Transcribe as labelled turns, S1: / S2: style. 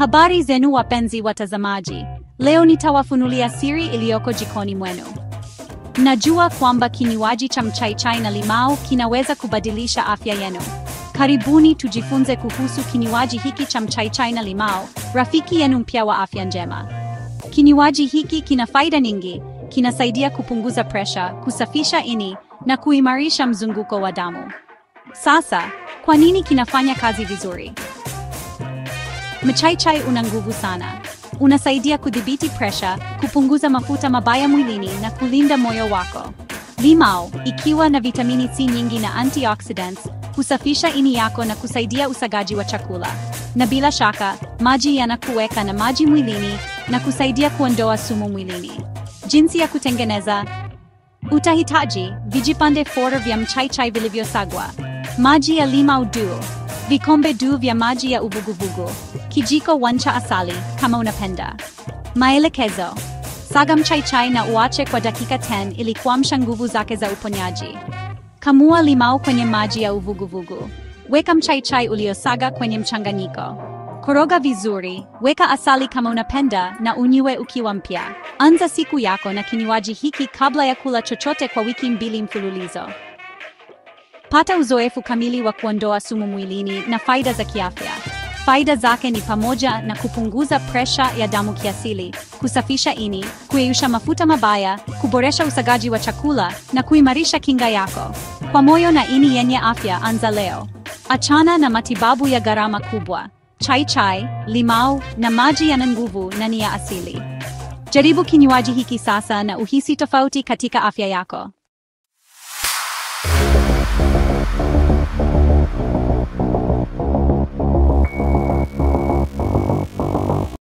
S1: Habari zenu wapenzi watazamaji. Leo nitawafunulia siri iliyoko jikoni mwenu. Najua kwamba kinywaji cha mchaichai na limau kinaweza kubadilisha afya yenu. Karibuni tujifunze kuhusu kinywaji hiki cha mchaichai na limau, rafiki yenu mpya wa afya njema. Kinywaji hiki kina faida nyingi, kinasaidia kupunguza presha, kusafisha ini na kuimarisha mzunguko wa damu. Sasa, kwa nini kinafanya kazi vizuri? Mchaichai una nguvu sana. Unasaidia kudhibiti presha, kupunguza mafuta mabaya mwilini na kulinda moyo wako. Limau, ikiwa na vitamini C nyingi na antioxidants, husafisha ini yako na kusaidia usagaji wa chakula. Na bila shaka, maji yanakuweka na maji mwilini na kusaidia kuondoa sumu mwilini. Jinsi ya kutengeneza: utahitaji vijipande 4 vya mchaichai vilivyosagwa, maji ya limau duo, vikombe 2 vya maji ya uvuguvugu, kijiko 1 cha asali kama unapenda. Maelekezo: saga mchaichai na uache kwa dakika 10 ili kuamsha nguvu zake za uponyaji. Kamua limau kwenye maji ya uvuguvugu. Weka mchaichai uliosaga kwenye mchanganyiko. Koroga vizuri, weka asali kama unapenda na unywe ukiwa mpya. Anza siku yako na kinywaji hiki kabla ya kula chochote kwa wiki 2 mfululizo. Pata uzoefu kamili wa kuondoa sumu mwilini na faida za kiafya. Faida zake ni pamoja na kupunguza presha ya damu kiasili, kusafisha ini, kuyeyusha mafuta mabaya, kuboresha usagaji wa chakula na kuimarisha kinga yako. Kwa moyo na ini yenye afya, anza leo. Achana na matibabu ya gharama kubwa. Chai, limau na maji yana nguvu na ni ya asili. Jaribu kinywaji hiki sasa na uhisi tofauti katika afya yako.